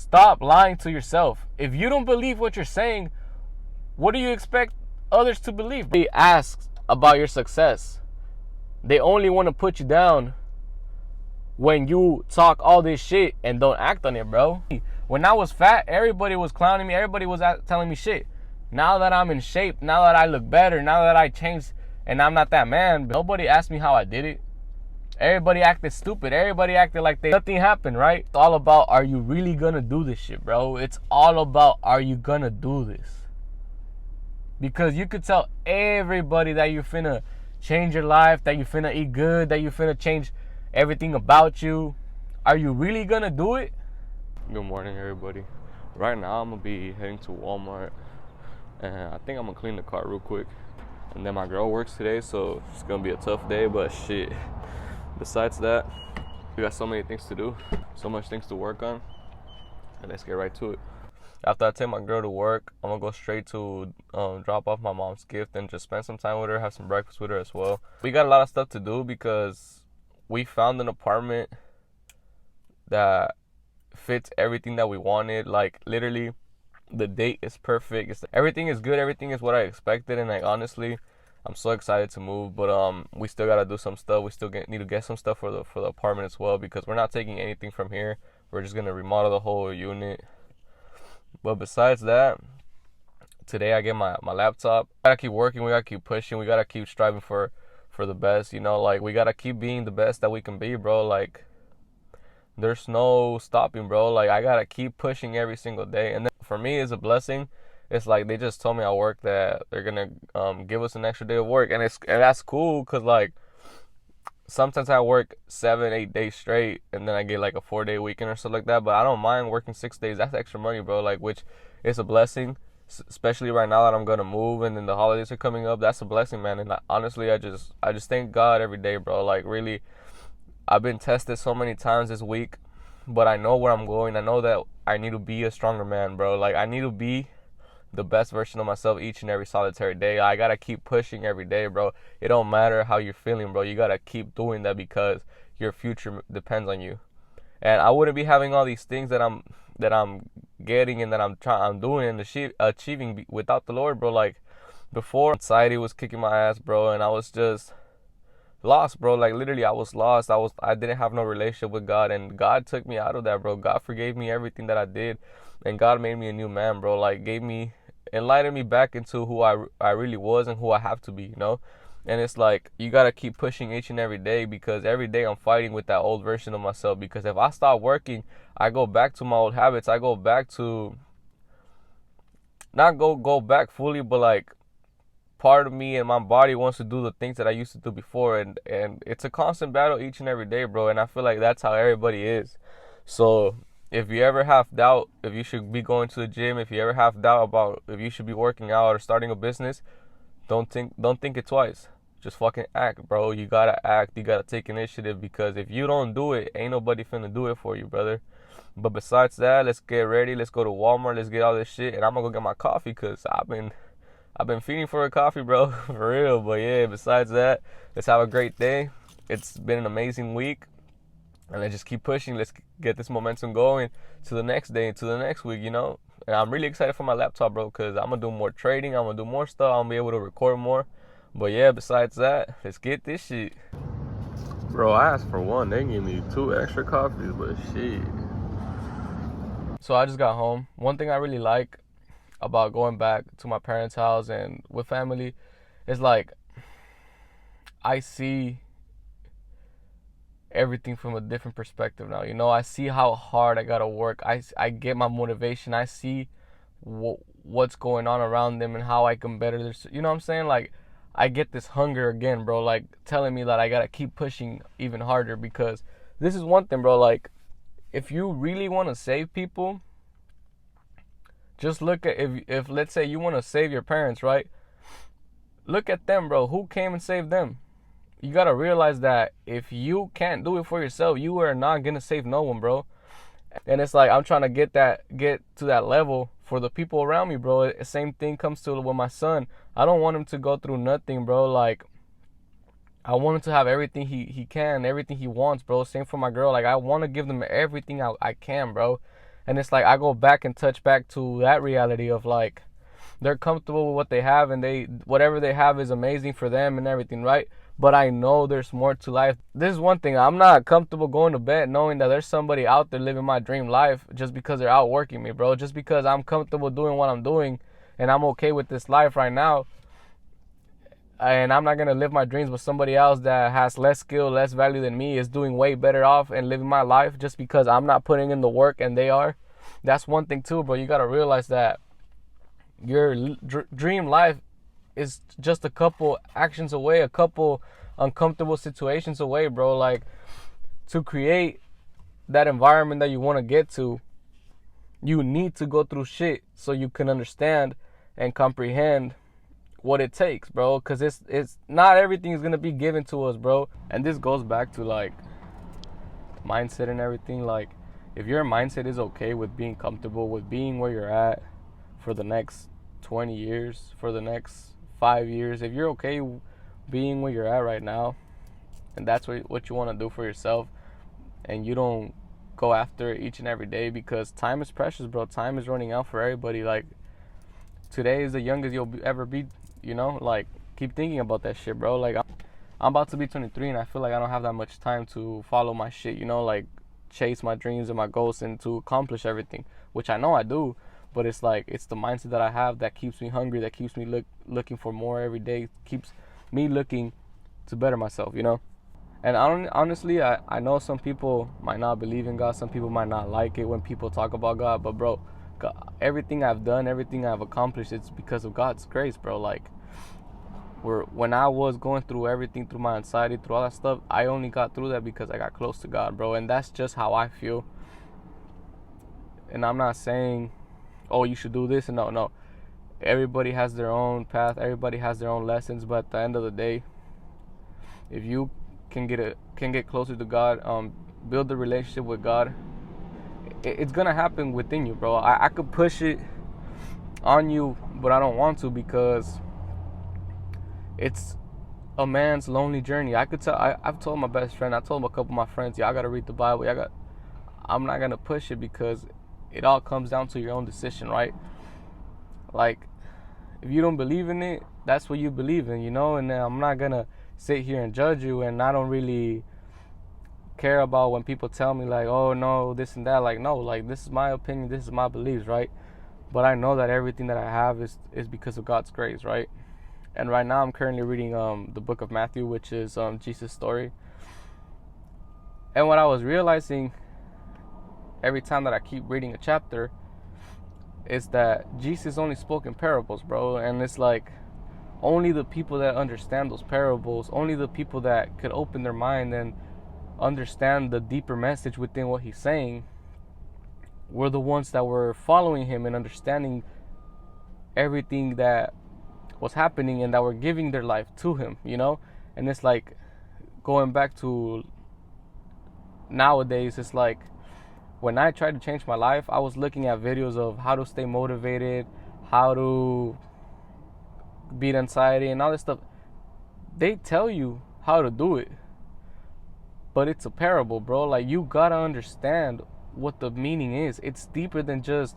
Stop lying to yourself. If you don't believe what you're saying, what do you expect others to believe? They ask about your success. They only want to put you down when you talk all this shit and don't act on it, bro. When I was fat, everybody was clowning me. Everybody was telling me shit. Now that I'm in shape, now that I look better, now that I changed and I'm not that man, nobody asked me how I did it. Everybody acted stupid. Everybody acted like nothing happened, right? It's all about, are you really gonna do this shit, bro? It's all about, are you gonna do this? Because you could tell everybody that you're finna change your life, that you're finna eat good, that you're finna change everything about you. Are you really gonna do it? Good morning, everybody. Right now, I'm gonna be heading to Walmart, and I think I'm gonna clean the car real quick. And then my girl works today, so it's gonna be a tough day, but shit. Besides that, we got so many things to do, so much things to work on, and let's get right to it. After I take my girl to work, I'm gonna go straight to drop off my mom's gift and just spend some time with her, have some breakfast with her as well. We got a lot of stuff to do because we found an apartment that fits everything that we wanted. Like, literally, the date is perfect. Everything is good. Everything is what I expected, and like, honestly, I'm so excited to move, but we still gotta do some stuff. We still need to get some stuff for the apartment as well, because we're not taking anything from here. We're just gonna remodel the whole unit. But besides that, today I get my laptop. We gotta keep working. We gotta keep pushing. We gotta keep striving for the best. You know, like, we gotta keep being the best that we can be, bro. Like, there's no stopping, bro. Like, I gotta keep pushing every single day. And then for me, it's a blessing. It's like they just told me at work that they're gonna give us an extra day of work, and that's cool, cause like sometimes I work 7-8 days straight, and then I get like a 4-day weekend or something like that. But I don't mind working 6 days. That's extra money, bro. Like, which is a blessing, especially right now that I'm gonna move, and then the holidays are coming up. That's a blessing, man. And honestly, I just thank God every day, bro. Like, really, I've been tested so many times this week, but I know where I'm going. I know that I need to be a stronger man, bro. Like, I need to be the best version of myself each and every solitary day. I gotta keep pushing every day, bro. It don't matter how you're feeling, bro. You gotta keep doing that because your future depends on you. And I wouldn't be having all these things that I'm getting and that I'm doing and achieving without the Lord, bro. Like, before, anxiety was kicking my ass, bro, and I was just lost, bro. Like, literally, I was lost. I didn't have no relationship with God, and God took me out of that, bro. God forgave me everything that I did, and God made me a new man, bro. Like, enlightened me back into who I really was and who I have to be, you know? And it's like, you gotta keep pushing each and every day, because every day I'm fighting with that old version of myself. Because if I stop working, I go back to my old habits. I go back to, not go back fully, but like, part of me and my body wants to do the things that I used to do before, and it's a constant battle each and every day, bro. And I feel like that's how everybody is. So if you ever have doubt if you should be going to the gym, if you ever have doubt about if you should be working out or starting a business, don't think it twice. Just fucking act, bro. You gotta act. You gotta take initiative, because if you don't do it, ain't nobody finna do it for you, brother. But besides that, let's get ready. Let's go to Walmart. Let's get all this shit, and I'm gonna go get my coffee, because I've been feeding for a coffee, bro, for real. But yeah, besides that, let's have a great day. It's been an amazing week, and let's just keep pushing. Let's get this momentum going to the next day, to the next week, you know. And I'm really excited for my laptop, bro, because I'm going to do more trading. I'm going to do more stuff. I'm going to be able to record more. But yeah, besides that, let's get this shit. Bro, I asked for one. They gave me 2 extra coffees, but shit. So I just got home. One thing I really like about going back to my parents' house and with family is, like, I see everything from a different perspective now. You know, I see how hard I gotta work. I get my motivation. I see what's going on around them and how I can better this. You know what I'm saying? Like, I get this hunger again, bro, like, telling me that I gotta keep pushing even harder. Because this is one thing, bro, like, if you really want to save people, just look at, if let's say you want to save your parents, right? Look at them, bro. Who came and saved them? You got to realize that if you can't do it for yourself, you are not going to save no one, bro. And it's like, I'm trying to get to that level for the people around me, bro. The same thing comes to with my son. I don't want him to go through nothing, bro. Like, I want him to have everything he can, everything he wants, bro. Same for my girl. Like, I want to give them everything I can, bro. And it's like I go back and touch back to that reality of like they're comfortable with what they have, and whatever they have is amazing for them and everything, right? But I know there's more to life. This is one thing. I'm not comfortable going to bed knowing that there's somebody out there living my dream life just because they're outworking me, bro. Just because I'm comfortable doing what I'm doing and I'm okay with this life right now, and I'm not going to live my dreams with somebody else that has less skill, less value than me, is doing way better off and living my life just because I'm not putting in the work and they are. That's one thing too, bro. You got to realize that your dream life is just a couple actions away, a couple uncomfortable situations away, bro. Like, to create that environment that you want to get to, you need to go through shit so you can understand and comprehend what it takes, bro. Because it's not everything is gonna be given to us, bro. And this goes back to like mindset and everything. Like, if your mindset is okay with being comfortable with being where you're at for the next 20 years, for the next 5 years, if you're okay being where you're at right now, and that's what you want to do for yourself, and you don't go after it each and every day, because time is precious, bro. Time is running out for everybody. Like, today is the youngest you'll ever be, you know? Like, keep thinking about that shit, bro. Like, I'm about to be 23, and I feel like I don't have that much time to follow my shit, you know? Like, chase my dreams and my goals and to accomplish everything, which I know I do. But it's like, it's the mindset that I have that keeps me hungry, that keeps me looking for more every day, keeps me looking to better myself, you know? And honestly, I know some people might not believe in God. Some people might not like it when people talk about God. But, bro, God, everything I've done, everything I've accomplished, it's because of God's grace, bro. Like, when I was going through everything, through my anxiety, through all that stuff, I only got through that because I got close to God, bro. And that's just how I feel. And I'm not saying, oh, you should do this. And no. Everybody has their own path. Everybody has their own lessons. But at the end of the day, if you can get closer to God, build a relationship with God, it's gonna happen within you, bro. I could push it on you, but I don't want to, because it's a man's lonely journey. I've told my best friend, I told a couple of my friends, y'all gotta read the Bible. I'm not gonna push it, because it all comes down to your own decision, right? Like, if you don't believe in it, that's what you believe in, you know? And I'm not gonna sit here and judge you, and I don't really care about when people tell me like, oh no, this and that. Like, no, like, this is my opinion, this is my beliefs, right? But I know that everything that I have is because of God's grace, right? And right now I'm currently reading the book of Matthew, which is Jesus' story. And what I was realizing every time that I keep reading a chapter is that Jesus only spoke in parables, bro. And it's like, only the people that understand those parables, only the people that could open their mind and understand the deeper message within what he's saying, were the ones that were following him and understanding everything that was happening, and that were giving their life to him, you know? And it's like, going back to nowadays, it's like, when I tried to change my life, I was looking at videos of how to stay motivated, how to beat anxiety and all this stuff. They tell you how to do it, but it's a parable, bro. Like, you gotta understand what the meaning is. It's deeper than just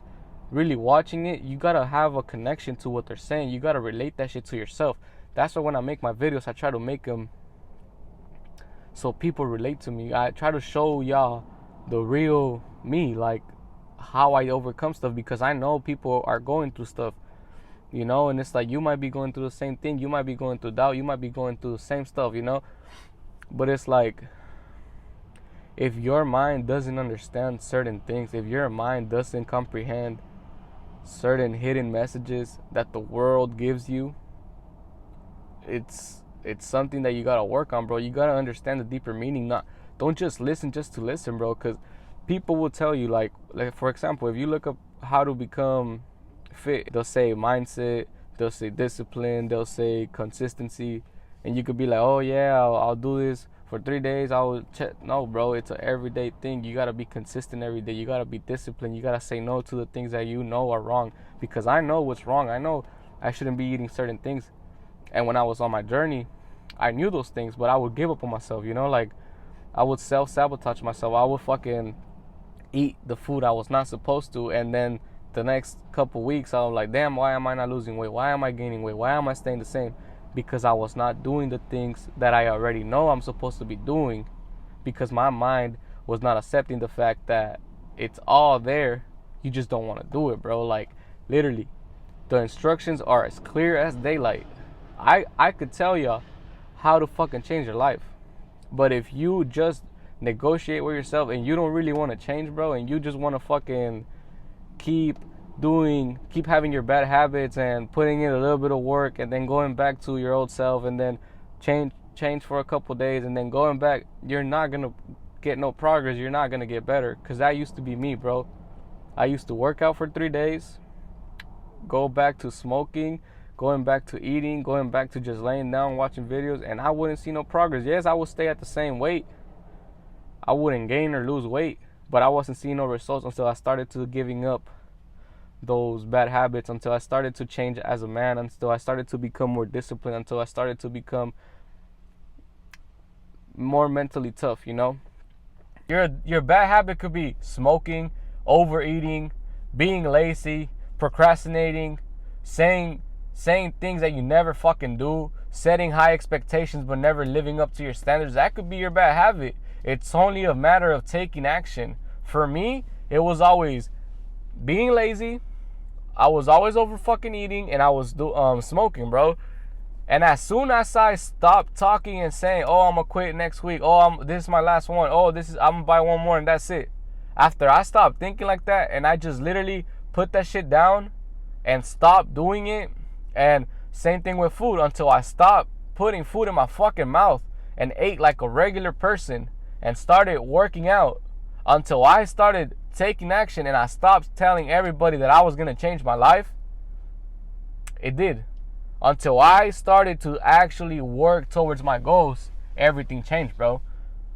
really watching it. You gotta have a connection to what they're saying. You gotta relate that shit to yourself. That's why when I make my videos, I try to make them so people relate to me. I try to show y'all the real me, like how I overcome stuff, because I know people are going through stuff, you know? And it's like, you might be going through the same thing. You might be going through doubt. You might be going through the same stuff, you know? But it's like, if your mind doesn't understand certain things, if your mind doesn't comprehend certain hidden messages that the world gives you, it's something that you gotta work on, bro. You gotta understand the deeper meaning. Don't just listen just to listen, bro. Because people will tell you, like for example, if you look up how to become fit, they'll say mindset, they'll say discipline, they'll say consistency, and you could be like, oh yeah, I'll do this for 3 days. I will check. No, bro, it's an everyday thing. You gotta be consistent every day. You gotta be disciplined. You gotta say no to the things that you know are wrong, because I know what's wrong. I know I shouldn't be eating certain things. And when I was on my journey, I knew those things, but I would give up on myself, you know? Like, I would self-sabotage myself. I would fucking eat the food I was not supposed to, and then the next couple weeks I was like, damn, why am I not losing weight? Why am I gaining weight? Why am I staying the same? Because I was not doing the things that I already know I'm supposed to be doing, because my mind was not accepting the fact that it's all there. You just don't want to do it, bro. Like, literally, the instructions are as clear as daylight. I could tell y'all how to fucking change your life. But if you just negotiate with yourself and you don't really want to change, bro, and you just want to fucking keep having your bad habits and putting in a little bit of work and then going back to your old self and then change for a couple days and then going back, you're not going to get no progress. You're not going to get better. Because that used to be me, bro. I used to work out for 3 days, go back to smoking, going back to eating, going back to just laying down watching videos, and I wouldn't see no progress. Yes, I would stay at the same weight. I wouldn't gain or lose weight, but I wasn't seeing no results until I started to giving up those bad habits, until I started to change as a man, until I started to become more disciplined, until I started to become more mentally tough, you know? Your bad habit could be smoking, overeating, being lazy, procrastinating, saying things that you never fucking do, setting high expectations but never living up to your standards. That could be your bad habit. It's only a matter of taking action. For me, it was always being lazy. I was always over fucking eating, and I was smoking, bro. And as soon as I stopped talking and saying, "Oh, I'm gonna quit next week. Oh, this is my last one. Oh, I'm gonna buy one more and that's it." After I stopped thinking like that, and I just literally put that shit down and stopped doing it, and same thing with food, until I stopped putting food in my fucking mouth and ate like a regular person and started working out, until I started taking action and I stopped telling everybody that I was gonna change my life. It did. Until I started to actually work towards my goals, everything changed, bro.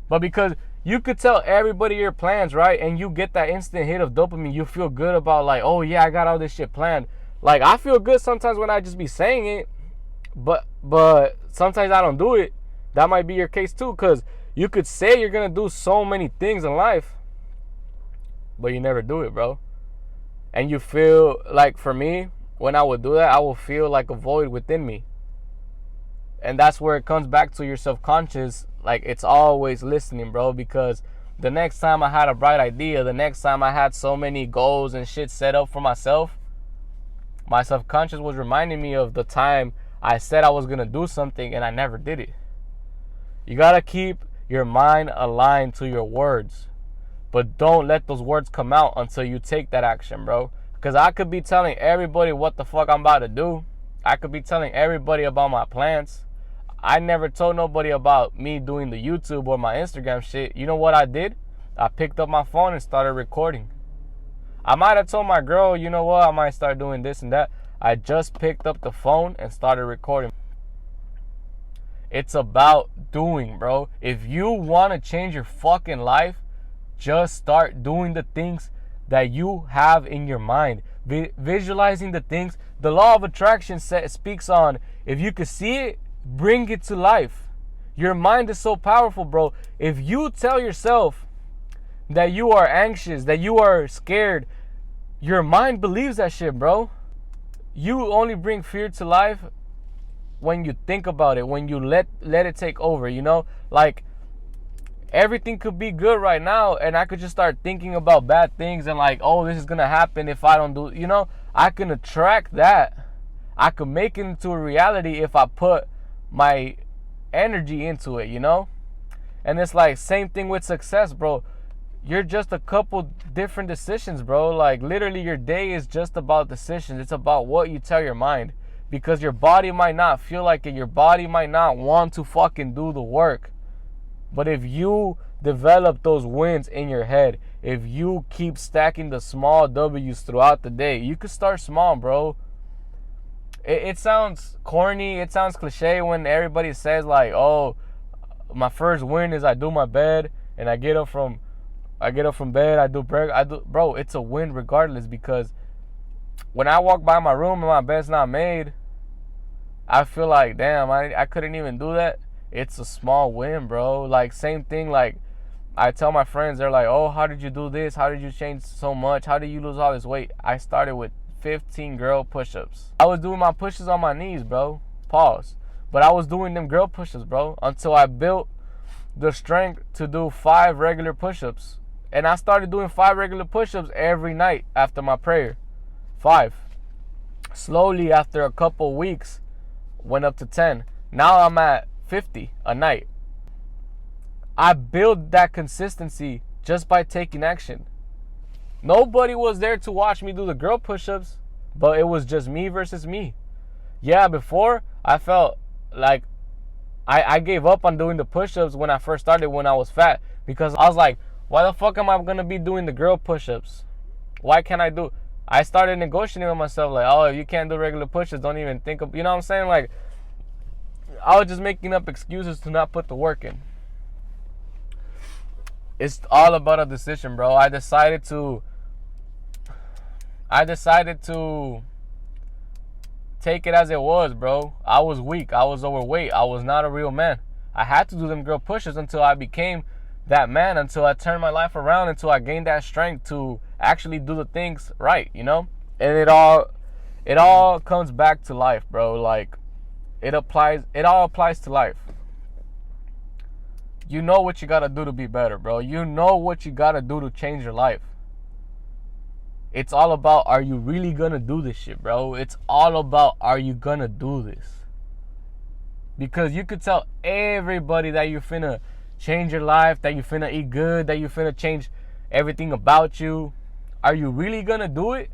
But because you could tell everybody your plans, right? And you get that instant hit of dopamine. You feel good about like, oh yeah, I got all this shit planned. Like, I feel good sometimes when I just be saying it, but sometimes I don't do it. That might be your case too, because you could say you're gonna do so many things in life, but you never do it, bro. And you feel like, for me, when I would do that, I would feel like a void within me. And that's where it comes back to your subconscious. Like, it's always listening, bro, because the next time I had a bright idea, the next time I had so many goals and shit set up for myself, my subconscious was reminding me of the time I said I was going to do something and I never did it. You got to keep your mind aligned to your words, but don't let those words come out until you take that action, bro. Because I could be telling everybody what the fuck I'm about to do. I could be telling everybody about my plans. I never told nobody about me doing the YouTube or my Instagram shit. You know what I did? I picked up my phone and started recording. I might have told my girl, you know what, I might start doing this and that. I just picked up the phone and started recording. It's about doing, bro. If you want to change your fucking life, just start doing the things that you have in your mind. Visualizing the things. The law of attraction speaks on, if you could see it, bring it to life. Your mind is so powerful, bro. If you tell yourself that you are anxious, that you are scared, your mind believes that shit, bro. You only bring fear to life when you think about it, when you let it take over, you know? Like, everything could be good right now, and I could just start thinking about bad things and like, oh, this is gonna happen if I don't do, you know? I can attract that. I could make it into a reality if I put my energy into it, you know? And it's like, same thing with success, bro. You're just a couple different decisions, bro. Like, literally, your day is just about decisions. It's about what you tell your mind. Because your body might not feel like it. Your body might not want to fucking do the work. But if you develop those wins in your head, if you keep stacking the small W's throughout the day, you could start small, bro. It sounds corny. It sounds cliche when everybody says like, oh, my first win is I do my bed and I get up from bed, I do breakfast. Bro, it's a win regardless, because when I walk by my room and my bed's not made, I feel like, damn, I couldn't even do that. It's a small win, bro. Like, same thing, like, I tell my friends, they're like, oh, how did you do this? How did you change so much? How did you lose all this weight? I started with 15 girl push-ups. I was doing my push-ups on my knees, bro. Pause. But I was doing them girl push-ups, bro, until I built the strength to do 5 regular push-ups. And I started doing 5 regular push-ups every night after my prayer. 5. Slowly, after a couple weeks, went up to 10. Now I'm at 50 a night. I built that consistency just by taking action. Nobody was there to watch me do the girl push-ups, but it was just me versus me. Yeah, before, I felt like I gave up on doing the push-ups when I first started when I was fat, because I was like, why the fuck am I going to be doing the girl push-ups? Why can't I do? I started negotiating with myself like, oh, if you can't do regular push-ups, don't even think of, you know what I'm saying? Like, I was just making up excuses to not put the work in. It's all about a decision, bro. I decided to take it as it was, bro. I was weak. I was overweight. I was not a real man. I had to do them girl push-ups until I became that man, until I turned my life around, until I gained that strength to actually do the things right, you know? And it all comes back to life, bro. Like, it all applies to life. You know what you gotta do to be better, bro. You know what you gotta do to change your life. It's all about, are you really gonna do this shit, bro? It's all about, are you gonna do this? Because you could tell everybody that you finna change your life, that you finna eat good, that you finna change everything about you. Are you really gonna do it?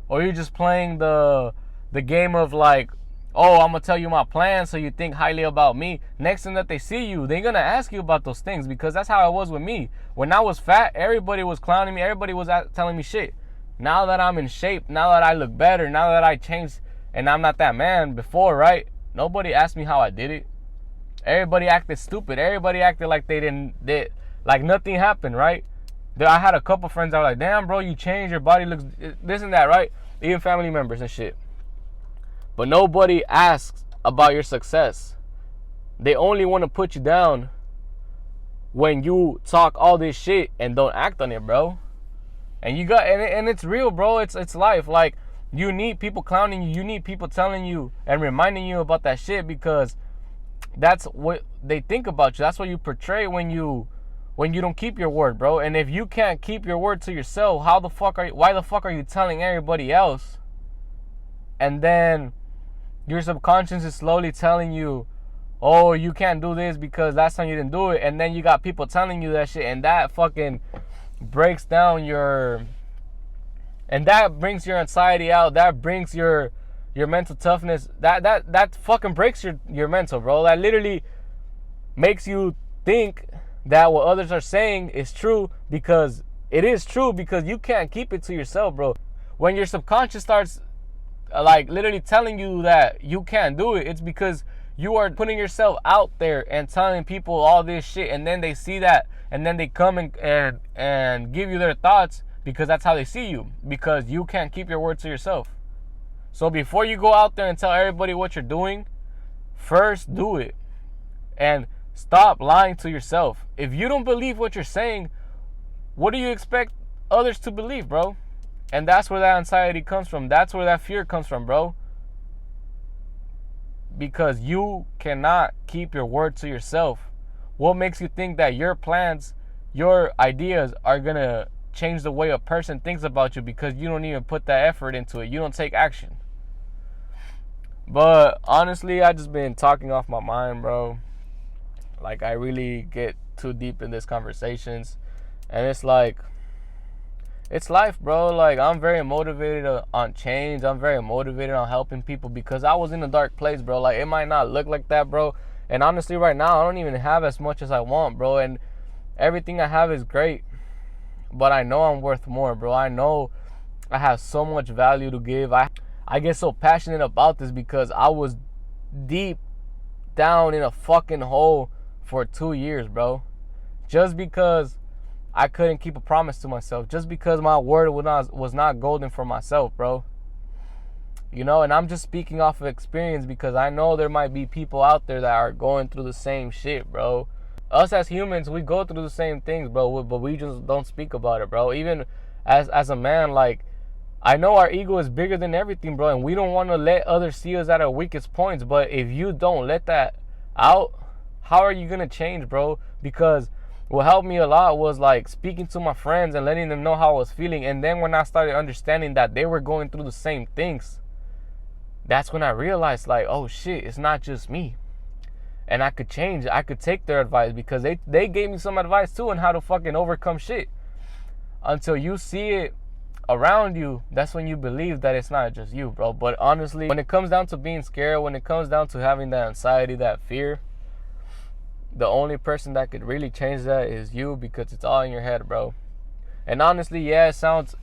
Or are you just playing the game of like, oh, I'm gonna tell you my plan so you think highly about me. Next time that they see you, they're gonna ask you about those things, because that's how it was with me. When I was fat, everybody was clowning me, everybody was telling me shit. Now that I'm in shape, now that I look better, now that I changed and I'm not that man before, right? Nobody asked me how I did it. Everybody acted stupid. Everybody acted like like nothing happened, right? I had a couple friends that were like, damn, bro, you changed, your body looks this and that, right? Even family members and shit. But nobody asks about your success. They only want to put you down when you talk all this shit and don't act on it, bro. And and it's real, bro. It's life. Like, you need people clowning you. You need people telling you and reminding you about that shit, because that's what they think about you. That's what you portray when you don't keep your word, bro. And if you can't keep your word to yourself, why the fuck are you telling everybody else? And then your subconscious is slowly telling you, oh, you can't do this because last time you didn't do it. And then you got people telling you that shit, and that fucking breaks down and that brings your anxiety out. That brings your mental toughness. That fucking breaks your mental, bro. That literally makes you think that what others are saying is true, because it is true, because you can't keep it to yourself, bro. When your subconscious starts like literally telling you that you can't do it, it's because you are putting yourself out there and telling people all this shit, and then they see that, and then they come and give you their thoughts, because that's how they see you, because you can't keep your word to yourself. So before you go out there and tell everybody what you're doing, first do it. And stop lying to yourself. If you don't believe what you're saying, what do you expect others to believe, bro? And that's where that anxiety comes from. That's where that fear comes from, bro. Because you cannot keep your word to yourself. What makes you think that your plans, your ideas are going to change the way a person thinks about you, because you don't even put that effort into it? You don't take action. But honestly, I just been talking off my mind, bro. Like, I really get too deep in these conversations. And it's like, it's life, bro. Like, I'm very motivated on change. I'm very motivated on helping people, because I was in a dark place, bro. Like, it might not look like that, bro. And honestly, right now, I don't even have as much as I want, bro. And everything I have is great. But I know I'm worth more, bro. I know I have so much value to give. I get so passionate about this because I was deep down in a fucking hole for 2 years, bro. Just because I couldn't keep a promise to myself. Just because my word was not golden for myself, bro. You know, and I'm just speaking off of experience, because I know there might be people out there that are going through the same shit, bro. Us as humans, we go through the same things, bro, but we just don't speak about it, bro. Even as a man, like, I know our ego is bigger than everything, bro, and we don't want to let others see us at our weakest points. But if you don't let that out, how are you gonna change, bro? Because what helped me a lot was like speaking to my friends and letting them know how I was feeling. And then when I started understanding that they were going through the same things, that's when I realized, like, oh shit, it's not just me. And I could change. I could take their advice, because they gave me some advice too on how to fucking overcome shit. Until you see it around you, that's when you believe that it's not just you, bro. But honestly, when it comes down to being scared, when it comes down to having that anxiety, that fear, the only person that could really change that is you, because it's all in your head, bro. And honestly, yeah, it sounds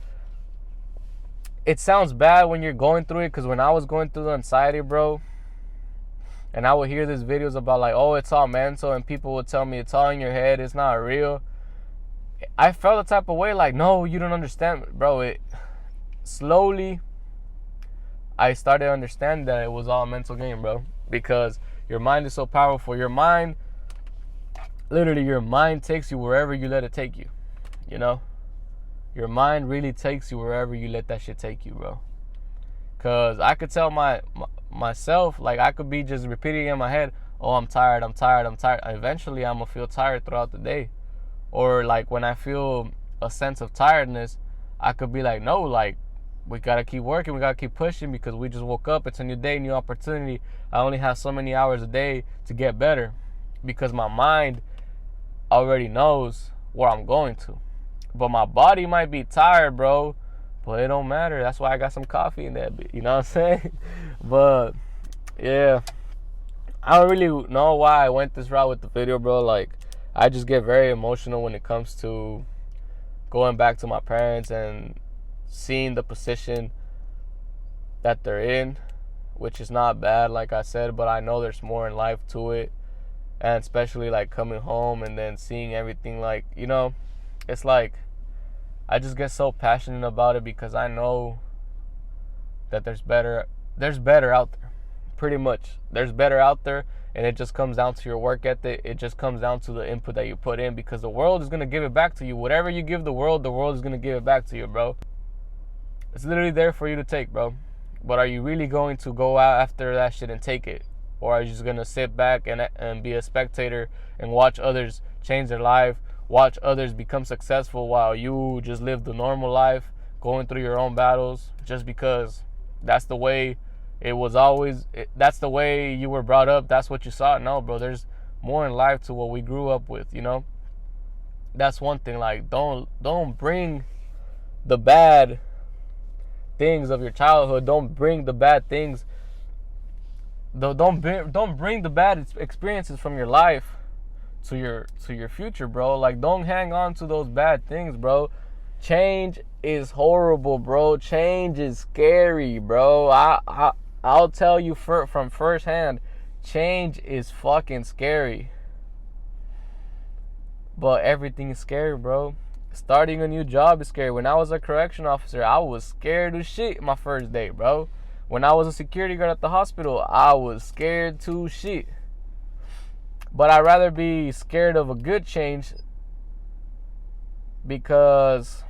bad when you're going through it, because when I was going through the anxiety, bro, and I would hear these videos about like, oh, it's all mental, and people would tell me it's all in your head, it's not real, I felt the type of way, like, no, you don't understand, bro. It slowly, I started to understand that it was all a mental game, bro, because your mind is so powerful. Your mind, literally, your mind takes you wherever you let it take you, you know? Your mind really takes you wherever you let that shit take you, bro. Because I could tell myself, like, I could be just repeating in my head, oh, I'm tired, I'm tired, I'm tired. Eventually, I'm going to feel tired throughout the day. Or, like, when I feel a sense of tiredness, I could be like, no, like, we got to keep working, we got to keep pushing, because we just woke up. It's a new day, new opportunity. I only have so many hours a day to get better, because my mind already knows where I'm going to. But my body might be tired, bro, but it don't matter. That's why I got some coffee in that bit, you know what I'm saying? But yeah, I don't really know why I went this route with the video, bro. Like, I just get very emotional when it comes to going back to my parents and seeing the position that they're in, which is not bad, like I said, but I know there's more in life to it. And especially like coming home and then seeing everything, like, you know, it's like I just get so passionate about it, because I know that there's better out there. Pretty much, there's better out there, and it just comes down to your work ethic. It just comes down to the input that you put in, because the world is going to give it back to you. Whatever you give the world is going to give it back to you, bro. It's literally there for you to take, bro. But are you really going to go out after that shit and take it? Or are you just going to sit back and be a spectator and watch others change their life, watch others become successful while you just live the normal life, going through your own battles, just because that's the way it was always, that's the way you were brought up, that's what you saw? No, bro, there's more in life to what we grew up with, you know? That's one thing. Like, don't bring the bad things of your childhood, don't bring the bad things, don't bring the bad experiences from your life to your future, bro. Like, don't hang on to those bad things, bro. Change is horrible, bro. Change is scary, bro. I'll tell you from firsthand, change is fucking scary. But everything is scary, bro. Starting a new job is scary. When I was a correction officer, I was scared as shit my first day, bro. When I was a security guard at the hospital, I was scared to shit. But I'd rather be scared of a good change, because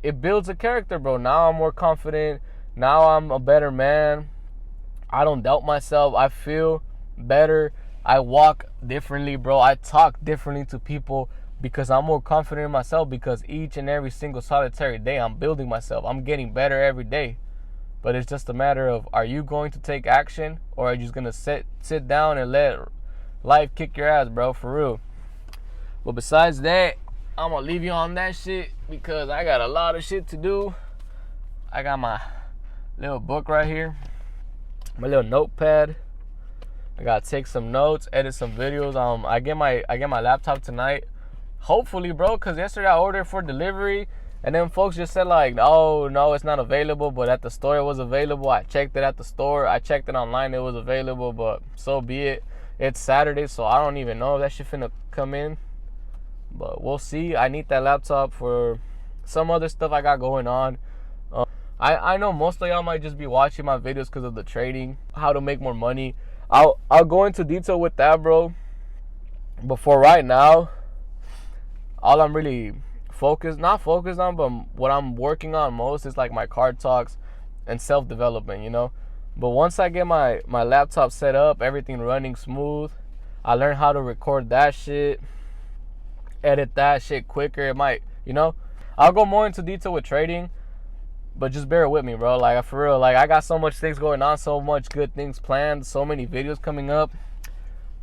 it builds a character, bro. Now I'm more confident. Now I'm a better man. I don't doubt myself. I feel better. I walk differently, bro. I talk differently to people, because I'm more confident in myself, because each and every single solitary day I'm building myself. I'm getting better every day. But it's just a matter of, are you going to take action, or are you just going to sit down and let life kick your ass, bro, for real? But besides that, I'm going to leave you on that shit, because I got a lot of shit to do. I got my little book right here, my little notepad. I got to take some notes, edit some videos. I get my laptop tonight, hopefully, bro, because yesterday I ordered for delivery, and then folks just said like, oh, no, it's not available, but at the store it was available. I checked it at the store. I checked it online. It was available, but so be it. It's Saturday, so I don't even know if that shit finna come in, but we'll see. I need that laptop for some other stuff I got going on. I know most of y'all might just be watching my videos because of the trading, how to make more money. I'll go into detail with that, bro. But for right now, all I'm really not focused on, but what I'm working on most is like my card talks and self-development, you know. But once I get my laptop set up, everything running smooth, I learn how to record that shit, edit that shit quicker. It might, you know, I'll go more into detail with trading, but just bear with me, bro. Like, for real, like, I got so much things going on, so much good things planned, so many videos coming up.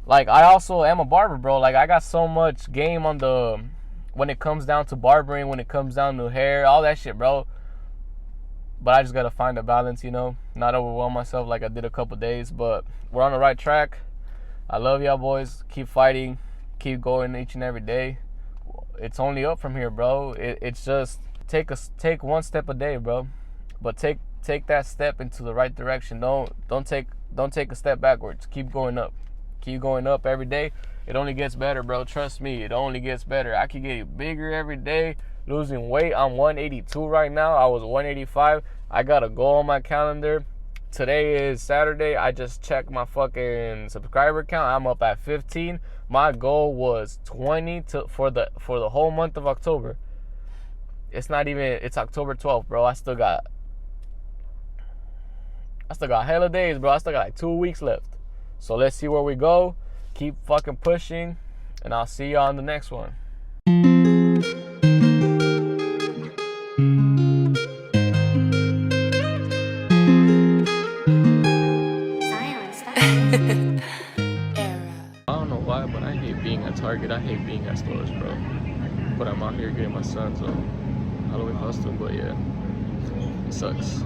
Like, I also am a barber, bro. Like, I got so much game on the, when it comes down to barbering, when it comes down to hair, all that shit, bro. But I just gotta find a balance, you know, not overwhelm myself like I did a couple days. But we're on the right track. I love y'all boys. Keep fighting, keep going each and every day. It's only up from here, bro. It's just take one step a day, bro. But take that step into the right direction. Don't take a step backwards. Keep going up. Keep going up every day. It only gets better, bro. Trust me, it only gets better. I keep getting bigger every day. Losing weight. I'm 182 right now. I was 185. I got a goal on my calendar. Today is Saturday. I just checked my fucking subscriber count. I'm up at 15. My goal was 20 for the whole month of October. It's October 12th, bro. I still got hella days, bro. I still got like 2 weeks left. So let's see where we go. Keep fucking pushing, and I'll see you on the next one. I don't know why, but I hate being at Target. I hate being at stores, bro. But I'm out here getting my son, so I don't know if I was to, but yeah, it sucks.